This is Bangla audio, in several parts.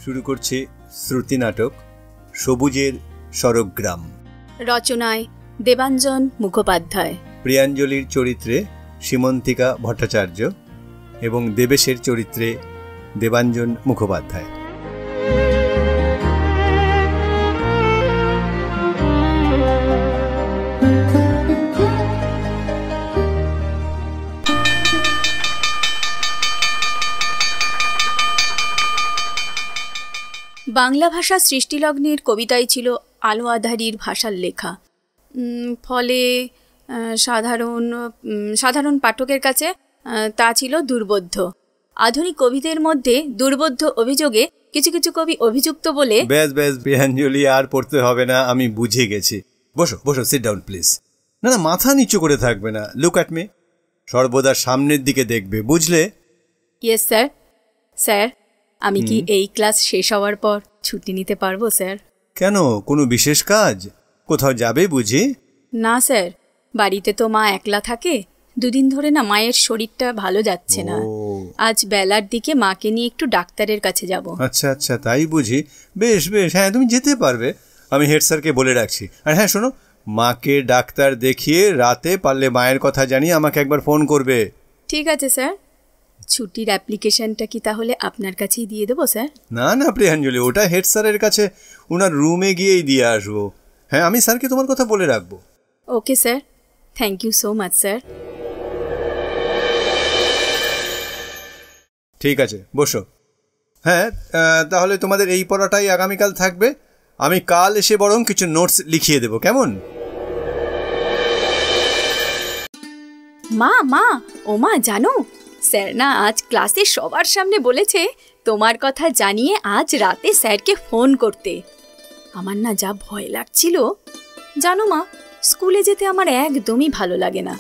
শুরু করছি শ্রুতি নাটক সবুজের স্বরগ্রাম। রচনায় দেবাঞ্জন মুখোপাধ্যায়, প্রিয়াঞ্জলির চরিত্রে সীমন্তিকা ভট্টাচার্য এবং দেবেশের চরিত্রে দেবাঞ্জন মুখোপাধ্যায়। বাংলা ভাষা সৃষ্টিলগ্নের কবিতাই ছিল আলো আঁধারির ভাষার লেখা। ফলে সাধারণ পাঠকের কাছে তা ছিল দুর্বোধ্য। আধুনিক কবিদের মধ্যে দুর্বোধ্য অভিযোগে কিছু কিছু কবি অভিযুক্ত বলে। ব্যাস প্রিয়াঞ্জলি, আর পড়তে হবে না, আমি বুঝে গেছি। বসো, সিট ডাউন প্লিজ। না, মাথা নিচু করে থাকবে না। লুক অ্যাট মি, সর্বদা সামনের দিকে দেখবে, বুঝলে? Yes sir. স্যার, আমি কি এই ক্লাস শেষ হওয়ার পর ছুটি নিতে পারবো স্যার? কেন, কোনো বিশেষ কাজ? কোথাও যাবে বুঝি? না স্যার, বাড়িতে তো মা একলা থাকে। দুদিন ধরে না মায়ের শরীরটা ভালো যাচ্ছে না। আজ বেলার দিকে মাকে নিয়ে একটু ডাক্তারের কাছে যাব। আচ্ছা, তাই বুঝি। বেশ, হ্যাঁ তুমি যেতে পারবে। আমি হেড স্যারকে বলে রাখছি। আর হ্যাঁ শোনো, মাকে ডাক্তার দেখিয়ে রাতে পারলে মায়ের কথা জানিয়ে আমাকে একবার ফোন করবে। ঠিক আছে স্যার। ছুটির অ্যাপ্লিকেশনটা কি তাহলে আপনার কাছেই দিয়ে দেবো স্যার? না প্রিয়াঞ্জলি, ওটা হেড স্যারের কাছে ওনার রুমে গিয়েই দিয়ে আসবো। হ্যাঁ, আমি স্যারকে তোমার কথা বলে রাখবো। Okay sir, thank you so much sir. ঠিক আছে, বসো। হ্যাঁ, তাহলে তোমাদের এই পড়াটাই আগামীকাল থাকবে। আমি কাল এসে বরং কিছু নোটস লিখিয়ে দেবো, কেমন? মা ও মা, জানো স্যার না আজ ক্লাসে সবার সামনে বলেছে তোমার কথা জানিয়ে আজ রাতে স্যারকে ফোন করতে। আমার না যা ভয় লাগছিল। জানো মা, স্কুলে যেতে আমার একদমই ভালো লাগে না।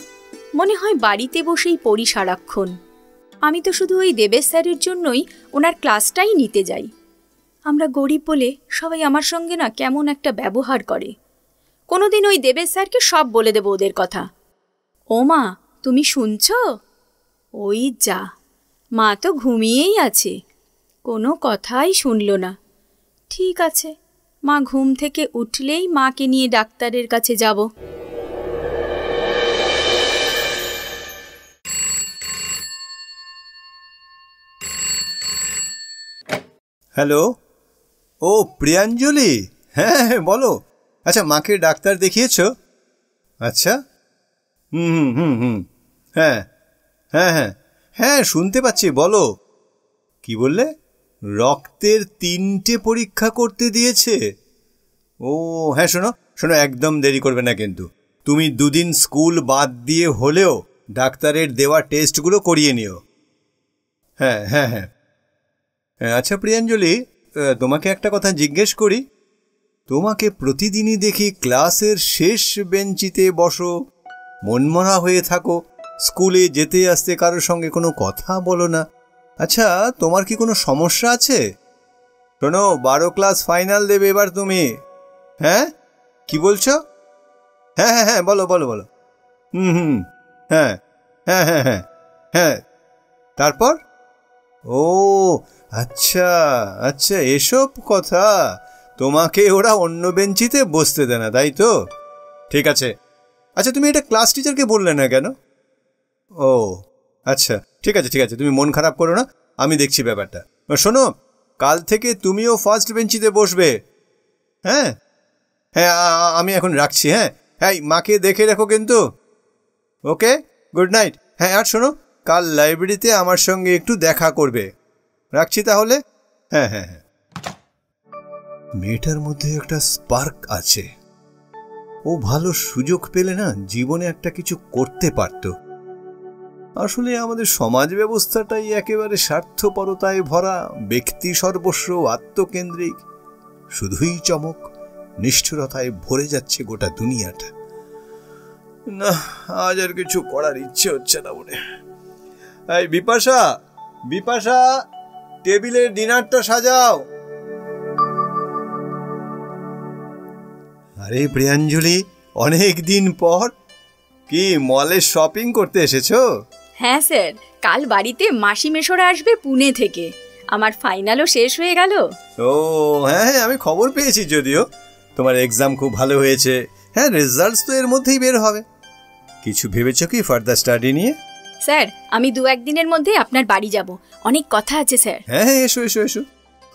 মনে হয় বাড়িতে বসেই পড়ি সারাক্ষণ। আমি তো শুধু ওই দেবেশ স্যারের জন্যই ওনার ক্লাসটাই নিতে যাই। আমরা গরিব বলে সবাই আমার সঙ্গে না কেমন একটা ব্যবহার করে। কোনোদিন ওই দেবেশ স্যারকে সব বলে দেবো ওদের কথা। ও মা, তুমি শুনছো? ওই যা, মা তো ঘুমিয়েই আছে, কোনো কথাই শুনল না। ঠিক আছে, মা ঘুম থেকে উঠলেই মাকে নিয়ে ডাক্তারের কাছে যাব। হ্যালো, ও প্রিয়াঞ্জলি, হ্যাঁ বলো। আচ্ছা, মাকে ডাক্তার দেখিয়েছো? আচ্ছা, হুম, হ্যাঁ শুনতে পাচ্ছি, বলো। কি বললে? রক্তের 3টে পরীক্ষা করতে দিয়েছে? ও হ্যাঁ, শোনো, একদম দেরি করবে না কিন্তু। তুমি 2 দিন স্কুল বাদ দিয়ে হলেও ডাক্তারের দেওয়া টেস্টগুলো করিয়ে নিও। হ্যাঁ। আচ্ছা প্রিয়াঞ্জলি, তোমাকে একটা কথা জিজ্ঞেস করি। তোমাকে প্রতিদিনই দেখি ক্লাসের শেষ বেঞ্চিতে বসো, মনমরা হয়ে থাকো, স্কুলে যেতে আসতে কারোর সঙ্গে কোনো কথা বলো না। আচ্ছা, তোমার কি কোনো সমস্যা আছে? শোনো, 12 ক্লাস ফাইনাল দেবে এবার তুমি। হ্যাঁ, কি বলছো? হ্যাঁ, বলো। হুম, হ্যাঁ, তারপর? ও আচ্ছা, এসব কথা। তোমাকে ওরা অন্য বেঞ্চিতে বসতে দেয় না, তাই তো? ঠিক আছে। আচ্ছা, তুমি এটা ক্লাস টিচারকে বললে না কেন? ও আচ্ছা, ঠিক আছে, তুমি মন খারাপ করো না, আমি দেখছি ব্যাপারটা। শোনো, কাল থেকে তুমিও ফার্স্ট বেঞ্চিতে বসবে। হ্যাঁ, আমি এখন রাখছি। হ্যাঁ, মাকে দেখে রেখো কিন্তু। ওকে, গুড নাইট। হ্যাঁ, আর শোনো, কাল লাইব্রেরিতে আমার সঙ্গে একটু দেখা করবে। রাখছি তাহলে। হ্যাঁ। মেয়েটার মধ্যে একটা স্পার্ক আছে। ও ভালো সুযোগ পেলে না জীবনে একটা কিছু করতে পারত। আসলে আমাদের সমাজ ব্যবস্থাটাই একেবারে স্বার্থপরতায় ভরা, ব্যক্তি সর্বস্ব, আত্মকেন্দ্রিক। শুধুই চমক, নিষ্ঠুরতায় ভরে যাচ্ছে গোটা দুনিয়াটা। না, আজ আর কিছু করার ইচ্ছে হচ্ছে না মনে। এই বিপাশা, টেবিলের ডিনারটা সাজাও। আরে প্রিয়াঞ্জলি, অনেক দিন পর। কি মলে শপিং করতে এসেছো? হ্যাঁ স্যার, কাল বাড়িতে মাসি মেশোরা আসবে পুনে থেকে। আমার ফাইনালও শেষ হয়ে গেল। ও হ্যাঁ হ্যাঁ, আমি খবর পেয়েছি যদিও তোমার এক্সাম খুব ভালো হয়েছে। হ্যাঁ, রেজাল্টস তো এর মধ্যেই বের হবে। কিছু ভেবেছো কি ফার্দার স্টাডি নিয়ে? স্যার, আমি 2-1 দিনের মধ্যে আপনার বাড়ি যাব, অনেক কথা আছে স্যার। হ্যাঁ হ্যাঁ, এসো এসো এসো।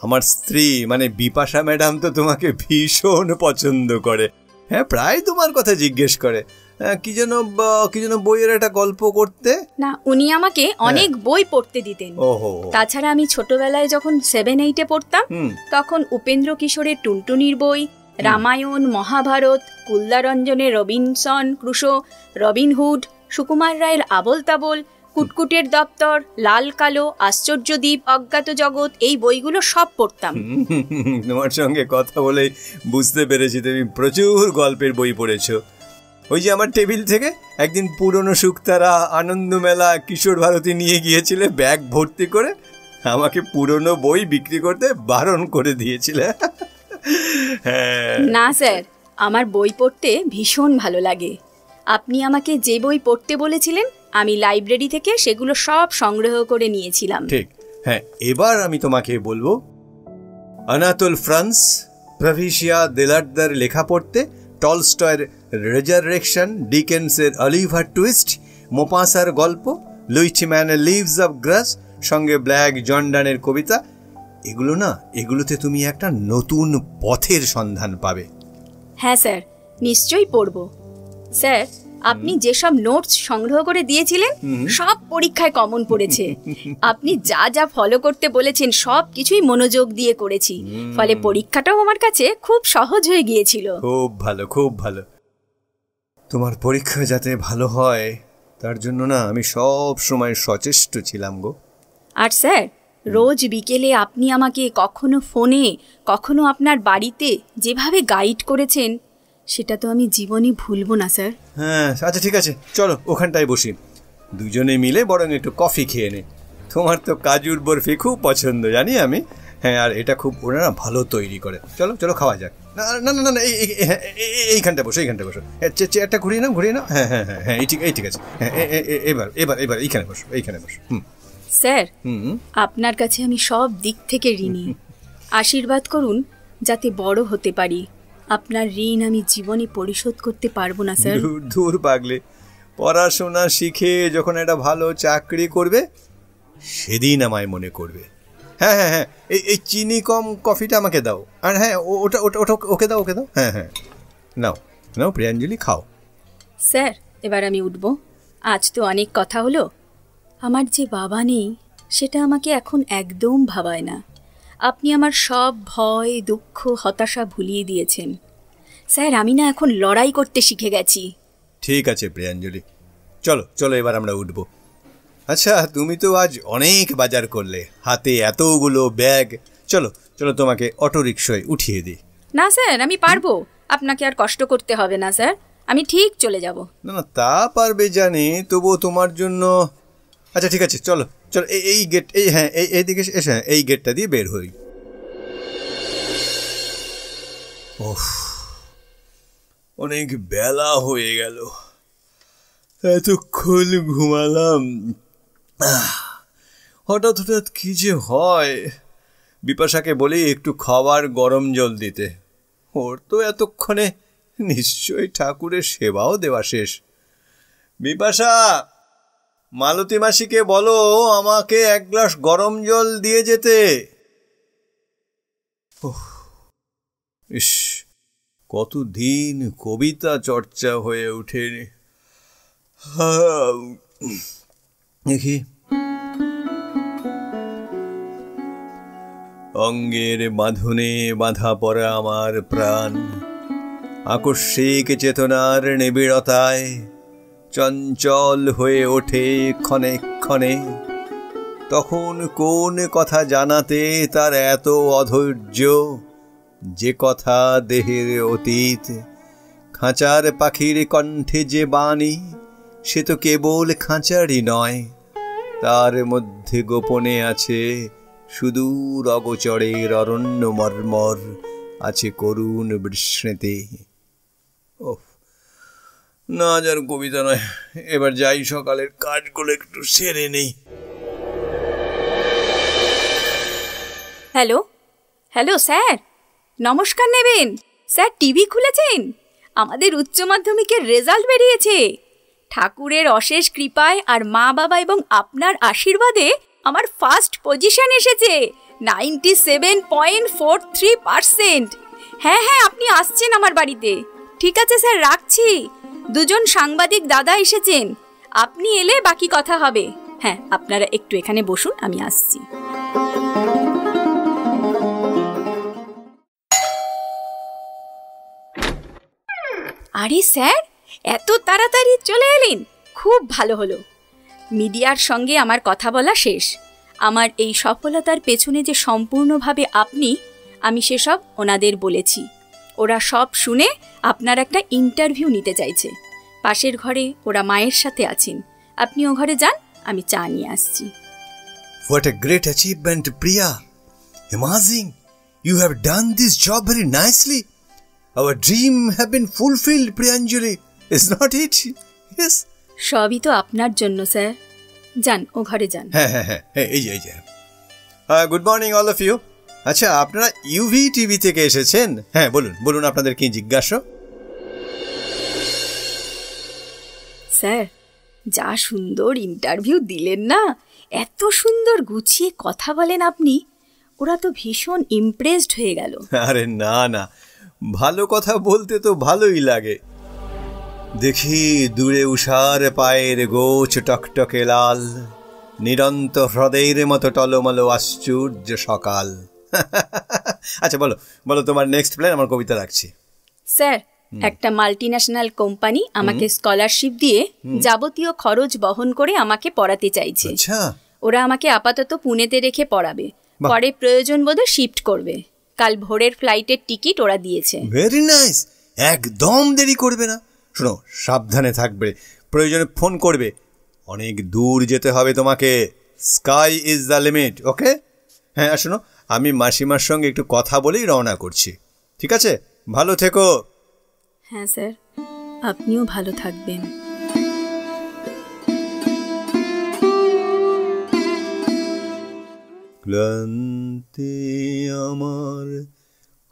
আমার স্ত্রী মানে বিপাশা ম্যাডাম তো তোমাকে ভীষণ পছন্দ করে। হ্যাঁ, প্রায় তোমার কথা জিজ্ঞেস করে। কি যেন বইয়ের একটা গল্প করতে না, উনি আমাকে অনেক বই পড়তে দিতেন। ওহো, তাছাড়া আমি ছোটবেলায় যখন 7-8-এ পড়তাম তখন উপেন্দ্র কিশোরের টুনটুনির বই, রামায়ণ, মহাভারত, কুলদারঞ্জনের রবিনসন ক্রুশো, রবিনহুড, সুকুমার রায়ের আবোল তাবোল, কুটকুটের দপ্তর, লাল কালো, আশ্চর্যদ্বীপ, অজ্ঞাত জগৎ, এই বইগুলো সব পড়তাম। তোমার সঙ্গে কথা বলে বুঝতে পেরেছি তুমি প্রচুর গল্পের বই পড়েছো। ওই যে আমার টেবিল থেকে একদিন পুরনো শুকতারা, আনন্দমেলা, কিশোর ভারতী নিয়ে গিয়েছিলে ব্যাগ ভর্তি করে, আমাকে পুরনো বই বিক্রি করতে বারণ করে দিয়েছিলে। হ্যাঁ না স্যার, আমার বই পড়তে ভীষণ ভালো লাগে। আপনি আমাকে যে বই পড়তে বলেছিলেন আমি লাইব্রেরি থেকে সেগুলো সব সংগ্রহ করে নিয়েছিলাম। ঠিক, হ্যাঁ। এবার আমি তোমাকে বলবো আনাতোল ফ্রান্স, প্রভিসিয়া দেলার্দার লেখা পড়তে, টলস্টয়ের রেজারেকশন, ডিকেন্সের অলিভার টুইস্ট, মোপাসার গল্প, লুইস ম্যানের লিভস অফ গ্রাস, সঙ্গে ব্ল্যাক জর্ডানের কবিতা। এগুলোতে তুমি একটা নতুন পথের সন্ধান পাবে। হ্যাঁ স্যার, নিশ্চয়ই পড়ব। স্যার, আপনি যেসব নোটস সংগ্রহ করে দিয়েছিলেন সব পরীক্ষায় কমন পড়েছে। আপনি যা যা ফলো করতে বলেছেন সব কিছুই মনোযোগ দিয়ে করেছি, ফলে পরীক্ষাটাও আমার কাছে খুব সহজ হয়ে গিয়েছিল। খুব ভালো, খুব ভালো। তোমার পরীক্ষা যাতে ভালো হয় তার জন্য না আমি সব সময় সচেষ্ট ছিলাম গো। আর স্যার, রোজ বিকেলে আপনি আমাকে কখনো ফোনে কখনো আপনার বাড়িতে যেভাবে গাইড করেছেন সেটা তো আমি জীবনে ভুলবো না স্যার। হ্যাঁ আচ্ছা, ঠিক আছে, চলো ওখানটায় বসি, দুজনে মিলে বরং একটু কফি খেয়ে নে। তোমার তো কাজুর বরফি খুব পছন্দ জানি আমি। হ্যাঁ, আর এটা খুব ওরা না ভালো তৈরি করে। চলো চলো, খাওয়া যাক। না না না না, এইখানটায় বসো, এইখানটায় বসো। চেয়ারটা ঘুরিয়ে নাও, ঘুরিয়ে নাও। হ্যাঁ হ্যাঁ হ্যাঁ হ্যাঁ, এই ঠিক আছে। হ্যাঁ, এবার এবার এবার এইখানে বসো, এইখানে বসো। স্যার, আপনার কাছে আমি সব দিক থেকে ঋণী। আশীর্বাদ করুন যাতে বড় হতে পারি। আপনার ঋণ আমি জীবনে পরিশোধ করতে পারবো না স্যার। দূর পাগলে, পড়াশোনা শিখে যখন একটা ভালো চাকরি করবে সেদিন আমায় মনে করবে। হ্যাঁ হ্যাঁ হ্যাঁ, এই চিনি কম কফিটা আমাকে দাও। আর হ্যাঁ, ওটা ওটা ওটা ওকে দাও, ওকে দাও। হ্যাঁ হ্যাঁ, নাও নাও প্রিয়াঞ্জলি, খাও। স্যার, এবার আমি উঠব। আজ তো অনেক কথা হলো। আমার যে বাবা নেই সেটা আমাকে এখন একদম ভাবায় না। আপনি আমার সব ভয়, দুঃখ, হতাশা ভুলিয়ে দিয়েছেন। স্যার, আমি না এখন লড়াই করতে শিখে গেছি। ঠিক আছে প্রিয়াঞ্জলি, চলো চলো এবার আমরা উঠবো। আচ্ছা, তুমি তো আজ অনেক বাজার করলে, হাতে এতগুলো ব্যাগ। চলো চলো, তোমাকে অটো রিকশায় উঠিয়ে দিই। না স্যার, আমি পারবো, আপনাকে আর কষ্ট করতে হবে না স্যার, আমি ঠিক চলে যাব। না না, তা পারবে জানি, তবুও তোমার জন্য। আচ্ছা ঠিক আছে, চলো চলো, এই গেট, হ্যাঁ এইদিকে এসে এই গেটটা দিয়ে বের হই। ওহ, অনেক বেলা হয়ে গেল, এতক্ষণ ঘুমালাম। হঠাৎ হঠাৎ কি যে হয়। বিপাশাকে বলি একটু খাবার গরম জল দিতে, ওর তো এতক্ষণে নিশ্চয়ই ঠাকুরের সেবাও দেওয়া শেষ। বিপাশা, মালতী মাসিকে বলো আমাকে এক গ্লাস গরম জল দিয়ে যেতে। ইস, কতদিন কবিতা চর্চা হয়ে ওঠেনি। দেখি, অঙ্গের বাঁধনে বাঁধা পড়া আমার প্রাণ, আকস্মিক চেতনার নিবিড়তায় চঞ্চল হয়ে ওঠে ক্ষণে ক্ষণে। তখন কোন কথা জানাতে তার এত অধৈর্য, যে কথা দেহের অতীত। খাঁচার পাখির কণ্ঠে যে বাণী, সে তো কেবল খাঁচারই নয়, তার মধ্যে গোপনে আছে সুদূর অগোচরের অরণ্য মর্মর, আছে করুণ বিস্মৃতি। ওহ, না যার কবিতা নয়, এবার যাই, সকালের কাজগুলো একটু সেরে নেই। হ্যালো হ্যালো স্যার, নমস্কার নেবেন। স্যার টিভি খুলেছেন? আমাদের উচ্চ মাধ্যমিকের রেজাল্ট বেরিয়েছে। ঠাকুরের অশেষ কৃপায় আর মা বাবা এবং আপনার আশীর্বাদে আমার ফার্স্ট পজিশন এসেছে, 97.43%। হ্যাঁ হ্যাঁ, আপনি আসছেন আমার বাড়িতে। ঠিক আছে স্যার, রাখছি। দুজন সাংবাদিক দাদা এসেছেন, আপনি এলে বাকি কথা হবে। হ্যাঁ, আপনারা একটু এখানে বসুন, আমি আসছি। আরে স্যার, এত তাড়াতাড়ি চলে এলেন, খুব ভালো হলো। মিডিয়ার সঙ্গে আমার কথা বলা শেষ। আমার এই সফলতার পেছনে যে সম্পূর্ণভাবে আপনি, আমি সেসব ওনাদের বলেছি। ওরা সব শুনে আপনার একটা ইন্টারভিউ নিতে চাইছে। পাশের ঘরে ওরা মায়ের সাথে আছেন, আপনি ও ঘরে যান, আমি চা নিয়ে আসছি। What a great achievement, Priya. Amazing. You have done this job very nicely. Our dream have been fulfilled, Priyanjali. Is not it? Yes. সবই তো আপনার জন্য স্যার। যান, ও ঘরে যান। হ্যাঁ হ্যাঁ হ্যাঁ, এই যে good morning all of you. আচ্ছা, আপনারা ইউভি টিভি থেকে এসেছেন? হ্যাঁ, বলুন বলুন, আপনাদের কি জিজ্ঞাসা? স্যার, যা সুন্দর ইন্টারভিউ দিলেন না, এত সুন্দর গুছিয়ে কথা বলেন আপনি, ওরা তো ভীষণ ইমপ্রেসড হয়ে গেল। আরে না না, ভালো কথা বলতে তো ভালোই লাগে। দেখি দূরে উষার পায়ের গোছ টকটকে লাল, নিরন্ত হ্রদের মতো টলমলো আশ্চর্য সকাল। আচ্ছা বলো বলো, তোমার নেক্সট প্ল্যান। আমার কবিতা রাখছি। স্যার, একটা মাল্টিন্যাশনাল কোম্পানি আমাকে স্কলারশিপ দিয়ে যাবতীয় খরচ বহন করে আমাকে পড়াতে চাইছে। আচ্ছা, ওরা আমাকে আপাতত পুনেতে রেখে পড়াবে, পরে প্রয়োজন বোধে শিফট করবে। কাল ভোরের ফ্লাইটের টিকিট ওরা দিয়েছে। ভেরি নাইস, একদম দেরি করবে না। শোনো, সাবধানে থাকবে, প্রয়োজনে ফোন করবে। অনেক দূর যেতে হবে তোমাকে, স্কাই ইজ দ্য লিমিট। ওকে? হ্যাঁ, শোনো, আমি মাসিমার সঙ্গে একটু কথা বলেই রওনা করছি। ঠিক আছে, ভালো থেকো। হ্যাঁ স্যার, আপনিও ভালো থাকবেন। ক্লান্তি আমার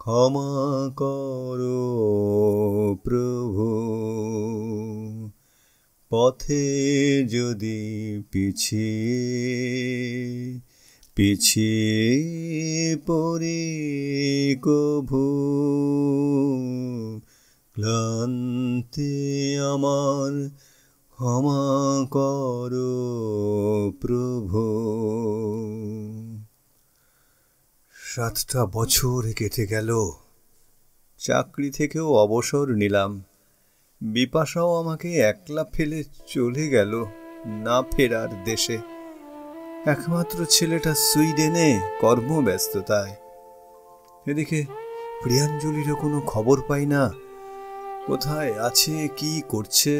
ক্ষমা করো প্রভু, পথে যদি পিছিয়ে পড়ি কভু। ক্লান্তি আমার ক্ষমা করো প্রভু। 7টা বছর কেটে গেল, চাকরি থেকেও অবসর নিলাম। বিপাশাও আমাকে একলা ফেলে চলে গেল না ফেরার দেশে। একমাত্র ছেলেটা সুইডেনে কর্মব্যস্ততায়। এদিকে প্রিয়াঞ্জলিরও কোনো খবর পাই না, কোথায় আছে, কি করছে।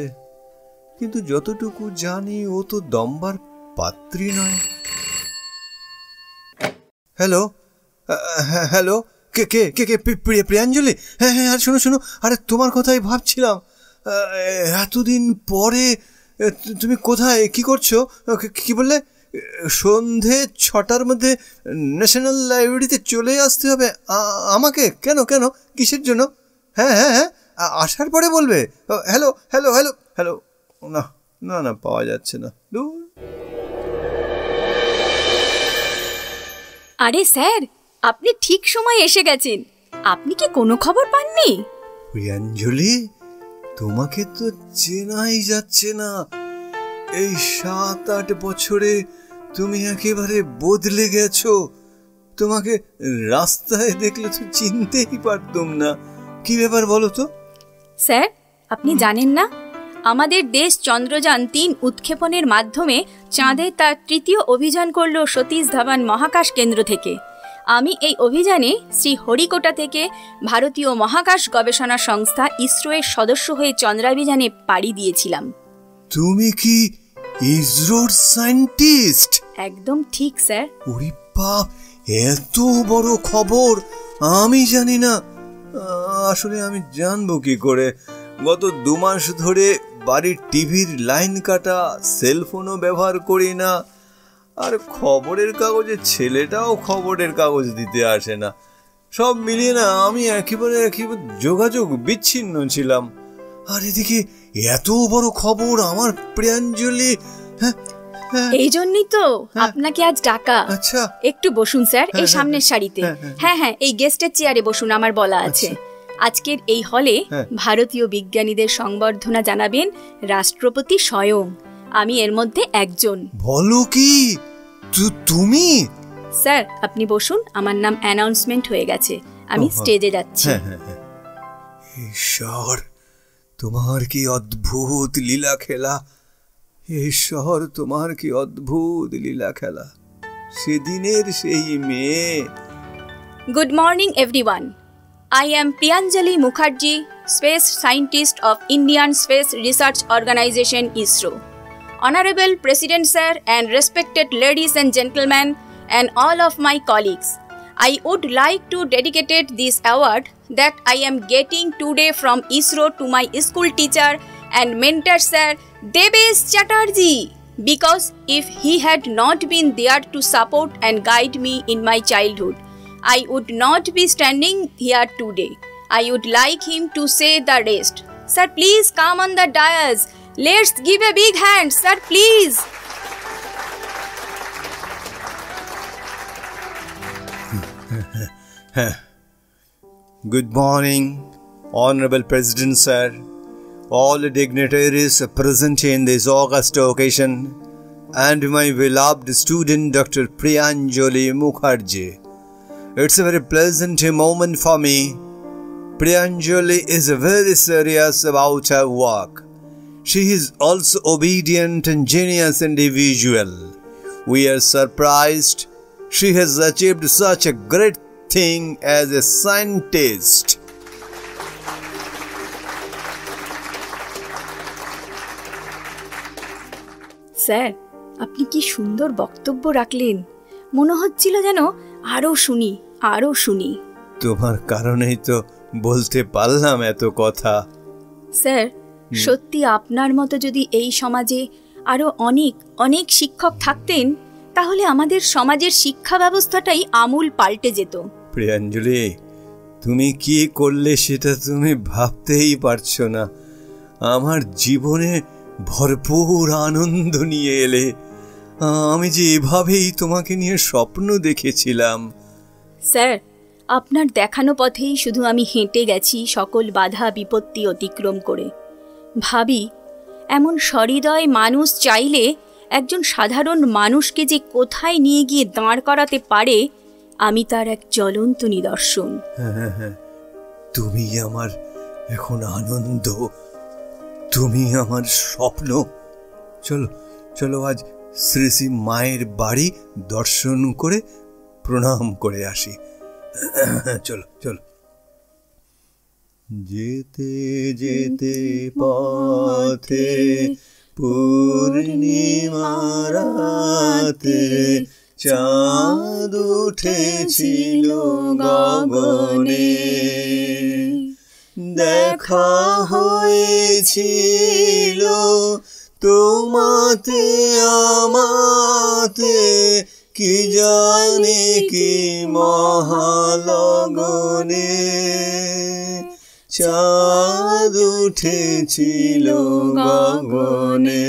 কিন্তু যতটুকু জানি, ও তো দম্বার পাত্রী নয়। হ্যালো হ্যালো, কে কে কে কে প্রিয়াঞ্জলি? হ্যাঁ হ্যাঁ, আর শোনো, আরে তোমার কথাই ভাবছিলাম। এতদিন পরে তুমি কোথায়, কি করছো? কি বললে? সন্ধে 6টার মধ্যে ন্যাশনাল লাইব্রেরিতে চলে আসতে হবে আমাকে? কেন কেন, কিসের জন্য? হ্যাঁ হ্যাঁ হ্যাঁ, আসার পরে বলবে। হ্যালো হ্যালো হ্যালো হ্যালো, না না না, পাওয়া যাচ্ছে না। দূর। আরে স্যার, আপনি ঠিক সময় এসে গেছেন। আপনি কি কোনো খবর পাননি? প্রিয়াঞ্জলি, তোমাকে তো চেনাই যাচ্ছে না। এই 7-8 বছরে তুমি একেবারে বদলে গেছো। তোমাকে রাস্তায় দেখলে তো চিনতেই পারতাম না। কি ব্যাপার বলো তো? স্যার, আপনি জানেন না, আমাদের দেশ চন্দ্রযান-3 উৎক্ষেপণের মাধ্যমে চাঁদে তার 3য় অভিযান করল সতীশ ধাওয়ান মহাকাশ কেন্দ্র থেকে। আমি এই অভিযানে শ্রীহরিকোটা থেকে ভারতীয় মহাকাশ গবেষণা সংস্থা ইসরোয়ের সদস্য হয়ে চন্দ্রাভিযানে পাড়ি দিয়েছিলাম। তুমি কি ইসরোর সায়েন্টিস্ট? একদম ঠিক স্যার। ওরে বাপ, এত বড় খবর আমি জানি না। আসলে আমি জানবো কি করে? গত 2 মাস ধরে বাড়ির টিভির লাইন কাটা, সেলফোনও ব্যবহার করি না। আর খবরের কাগজের ছেলেটাও খবরের কাগজ দিতে আসে না। সব মিলিয়ে না আমি একেবারে যোগাযোগ বিচ্ছিন্ন ছিলাম। আর এদিকে এত বড় খবর আমার প্রিয়াঞ্জলি। এই জন্যই তো আপনাকে আজ ডাকা। আচ্ছা, একটু বসুন স্যার, এই সামনের সারিতে। হ্যাঁ, এই গেস্টের চেয়ারে বসুন, আমার বলা আছে। আজকের এই হলে ভারতীয় বিজ্ঞানীদের সংবর্ধনা জানাবেন রাষ্ট্রপতি স্বয়ং। আমি এর মধ্যে একজন। বলো কি তুমি? স্যার আপনি বসুন, আমার নাম অ্যানাউন্সমেন্ট হয়ে গেছে, আমি স্টেজে যাচ্ছি। ঈশ্বর, তোমার কি অদ্ভুত লীলা খেলা! ঈশ্বর, তোমার কি অদ্ভুত লীলা খেলা! সেদিনের সেই মেয়ে। Good morning everyone. I am Priyanjali Mukherjee, Space Scientist of Indian Space Research Organisation ISRO. Honorable President Sir and respected ladies and gentlemen and all of my colleagues, I would like to dedicate this award that I am getting today from ISRO to my school teacher and mentor Sir Debesh Chatterjee, because if he had not been there to support and guide me in my childhood, I would not be standing here today. I would like him to say the rest. Sir, please come on the dais. Let's give a big hand, sir, please. Good morning, Honorable President Sir, all dignitaries present in this august occasion, and my beloved student Dr. Priyanjali Mukherjee. It's a very pleasant moment for me. Priyanjali is very serious about her work. She is also obedient and genius individual. We are surprised she has achieved such a great thing as a scientist. Sir, আপনি কি সুন্দর বক্তব্য রাখলেন। মনে হচ্ছিল যেন আরো শুনি। তোমার কারণেই তো বলতে পারলাম এত কথা। স্যার, সত্যি আপনার মতো যদি এই সমাজে আরো অনেক শিক্ষক থাকতেন, তাহলে আমাদের সমাজের শিক্ষা ব্যবস্থাটাই আমূল পাল্টে যেত। প্রিয়াঞ্জলি, তুমি কি করলে সেটা তুমি ভাবতেই পারছো না। আমার জীবনে ভরপুর আনন্দ নিয়ে এলে। আমি যে এভাবেই তোমাকে নিয়ে স্বপ্ন দেখেছিলাম। স্যার, আপনার দেখানো পথেই শুধু আমি হেঁটে গেছি, সকল বাধা বিপত্তি অতিক্রম করে। ভাবি, এমন সহৃদয় মানুষ চাইলে একজন সাধারণ মানুষকে যে কোথায় নিয়ে গিয়ে দাঁড় করাতে পারে, আমি তার এক জ্বলন্ত নিদর্শন। হ্যাঁ, তুমি আমার এখন আনন্দ, তুমি আমার স্বপ্ন। চলো আজ শ্রী শ্রী মায়ের বাড়ি দর্শন করে প্রণাম করে আসি। চলো। যেতে যেতে পথে পূর্ণিমা রাতে চাঁদ উঠেছিল গগনে, দেখা হয়েছিল তোমাতে আমাতে, কি জানি কি মহালগনে, চাঁদ উঠেছিল গগনে।